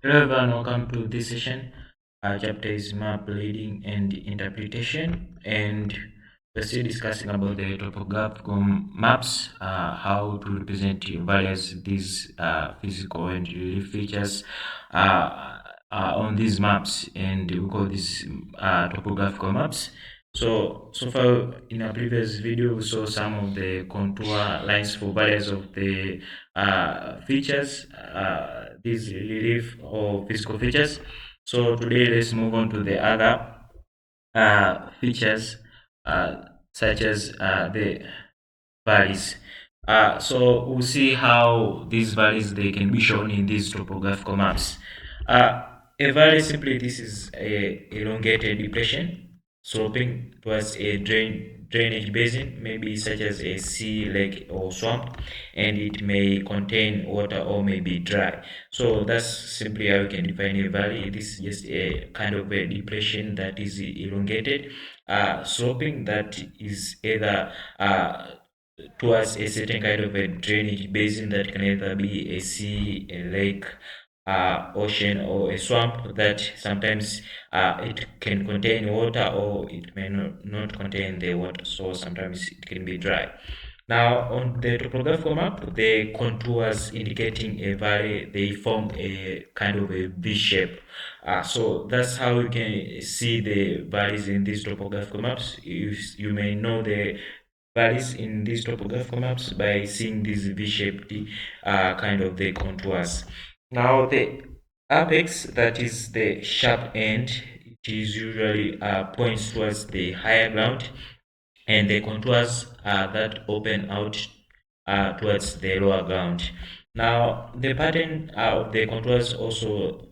Hello everyone, welcome to this session. Our chapter is map reading and interpretation, and we're still discussing about the topographical maps, how to represent various these physical and relief features on these maps, and we call these topographical maps. So far in our previous video, we saw some of the contour lines for various of the features, these relief or physical features. So today let's move on to the other features, uh, such as the valleys. So we'll see how these valleys they can be shown in these topographical maps. Uh, a valley simply this is a elongated depression sloping towards a drainage basin, maybe such as a sea, lake, or swamp, and it may contain water or may be dry. So that's simply how you can define a valley. This is just a kind of a depression that is elongated, sloping that is either towards a certain kind of a drainage basin that can either be a sea, a lake, ocean, or a swamp that sometimes it can contain water or it may not contain the water, so sometimes it can be dry. Now, on the topographical map, the contours indicating a valley, they form a kind of a V shape. So that's how you can see the valleys in these topographical maps. You may know the valleys in these topographical maps by seeing these V-shaped kind of the contours. Now the apex, that is the sharp end, it is usually points towards the higher ground, and the contours that open out towards the lower ground. Now, the pattern of the contours also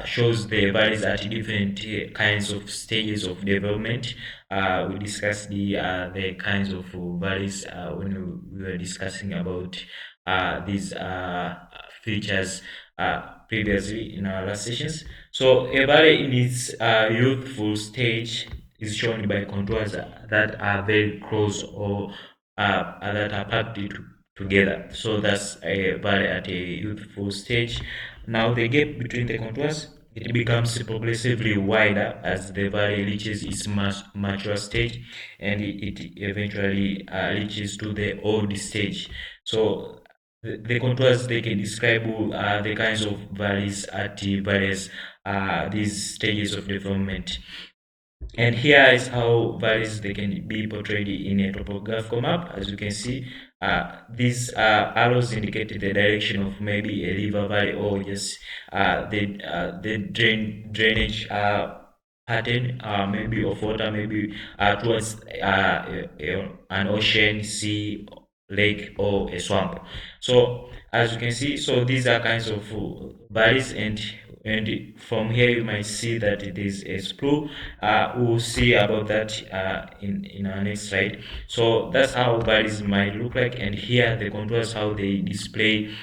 shows the valleys at different kinds of stages of development. We discussed the kinds of valleys when we were discussing about these features previously in our last sessions. So, a valley in its youthful stage is shown by contours that are very close or that are packed together. So that's a valley at a youthful stage. Now the gap between the contours it becomes progressively wider as the valley reaches its mature stage, and it eventually reaches to the old stage. So the contours they can describe the kinds of valleys at the various these stages of development. And here is how valleys they can be portrayed in a topographical map. As you can see, these arrows indicate the direction of maybe a river valley or just the drainage pattern, maybe of water, maybe towards an ocean, sea, lake, or a swamp. So as you can see, so these are kinds of valleys, and from here you might see that it is a sprue. We'll see about that in our next slide. So that's how valleys might look like, and here the contours how they display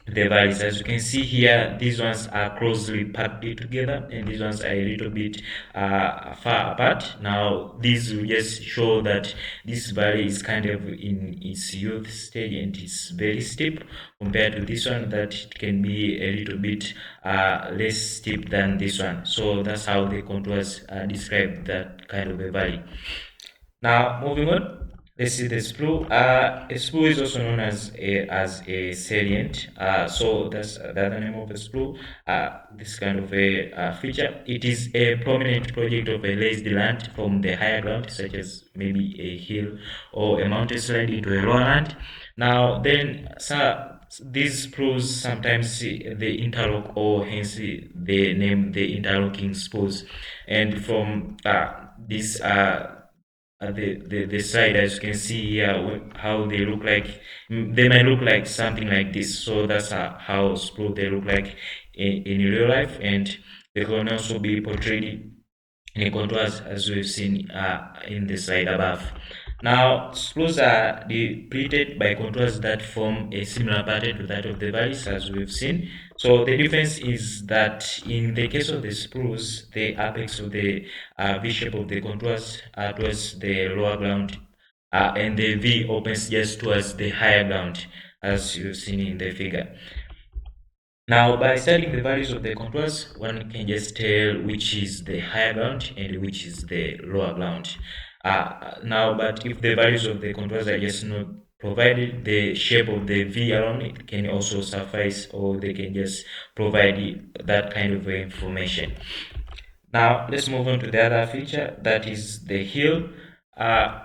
the valleys. As you can see here, these ones are closely packed together, and these ones are a little bit far apart. Now, these will just show that this valley is kind of in its youth stage and it's very steep compared to this one that it can be a little bit less steep than this one. So that's how the contours describe that kind of a valley. Now, moving on, let's see the sprue. A sprue is also known as a salient. So that's the other name of a sprue. This kind of a feature. It is a prominent project of a raised land from the higher ground, such as maybe a hill or a mountain slide into a lower land. Now, then, these sprues sometimes they interlock, or hence the name the interlocking sprues. And from this the side, as you can see here, how they look like, they might look like something like this. So that's how sprue they look like in real life, and they can also be portrayed in contours as we've seen in the slide above. Now, sprues are depleted by contours that form a similar pattern to that of the valleys as we've seen. So the difference is that in the case of the sprues, the apex of the V shape of the contours towards the lower ground, and the V opens just towards the higher ground, as you've seen in the figure. Now, by studying the values of the contours, one can just tell which is the higher ground and which is the lower ground. Now, but if the values of the contours are just not provided, the shape of the V around it can also suffice, or they can just provide that kind of information. Now let's move on to the other feature, that is the hill. Uh,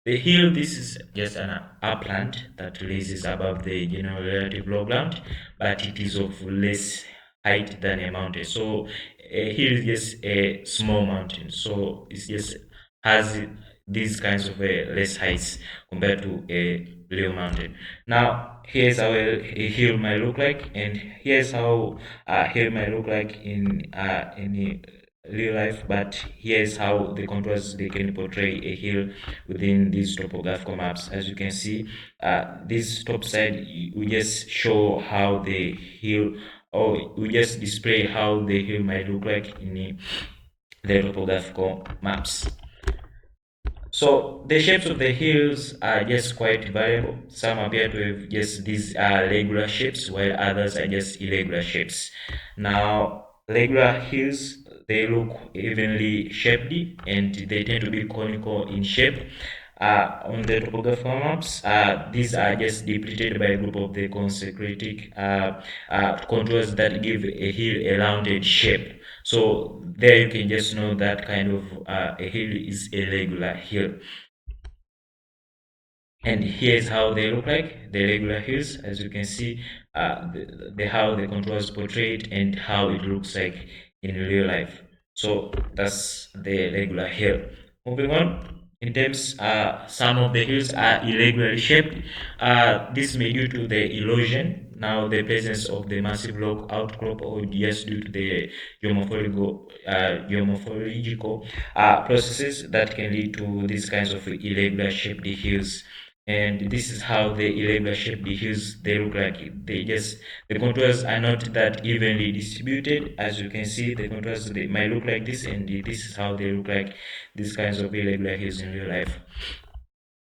the hill, this is just an upland that raises above the general relative low ground, but it is of less height than a mountain. So a hill is just a small mountain. So it just has these kinds of less heights compared to a real mountain. Now here's how a hill might look like, and here's how a hill might look like in real life, but here's how the contours they can portray a hill within these topographical maps. As you can see, this top side we just show how the hill, or we just display how the hill might look like in the topographical maps. So the shapes of the hills are just quite variable. Some appear to have just these regular shapes, while others are just irregular shapes. Now, regular hills, they look evenly shaped and they tend to be conical in shape. On the topographical maps, these are just depicted by a group of the concentric contours that give a hill a rounded shape. So there you can just know that kind of a hill is a regular hill. And here's how they look like, the regular hills. As you can see, the how the contours portrayed and how it looks like in real life. So that's the regular hill. Moving on, in terms, some of the hills are irregularly shaped. This may due to the erosion, now the presence of the massive rock outcrop, or just due to the geomorphological processes that can lead to these kinds of irregular shaped hills. And this is how the irregular shaped hills they look like. They just, the contours are not that evenly distributed. As you can see, the contours they might look like this, and this is how they look like, these kinds of irregular hills in real life.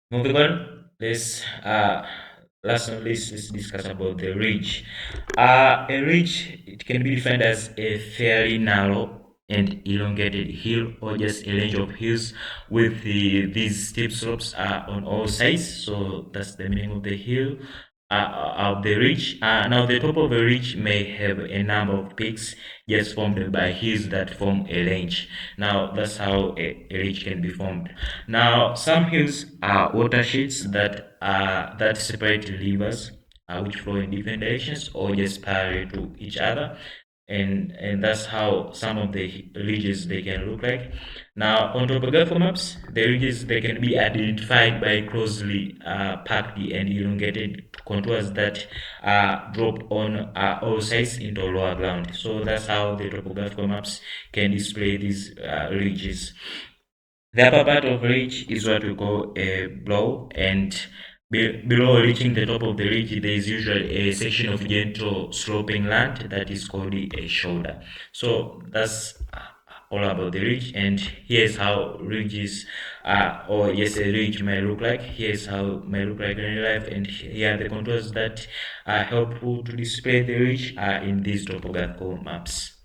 Moving on, let's last but not least, let's discuss about the ridge. A ridge, it can be defined as a fairly narrow and elongated hill, or just a range of hills with these steep slopes on all sides. So that's the meaning of the hill, of the ridge. Now the top of a ridge may have a number of peaks just formed by hills that form a range. Now that's how a ridge can be formed. Now some hills are watersheds that separate rivers, which flow in different directions or just parallel to each other, and that's how some of the ridges they can look like. Now on topographical maps, the ridges they can be identified by closely packed and elongated contours that drop on all sides into lower ground. So that's how the topographical maps can display these ridges. The upper part of ridge is what we call a brow, and below reaching the top of the ridge, there is usually a section of gentle sloping land that is called a shoulder. So that's all about the ridge, and here's how ridges, or yes, a ridge may look like. Here's how it may look like in real life, and here are the contours that are helpful to display the ridge in these topographical maps.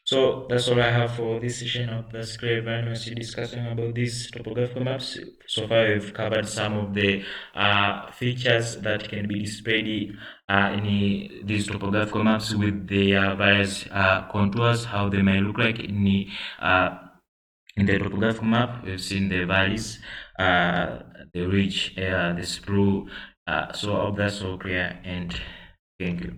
So that's all I have for this session of the Scribe University discussing about these topographical maps. So far, we've covered some of the features that can be displayed these topographical maps with their various contours, how they may look like in the topographical map. We've seen the valleys, the ridge, the spruce. So all that's all clear, and thank you.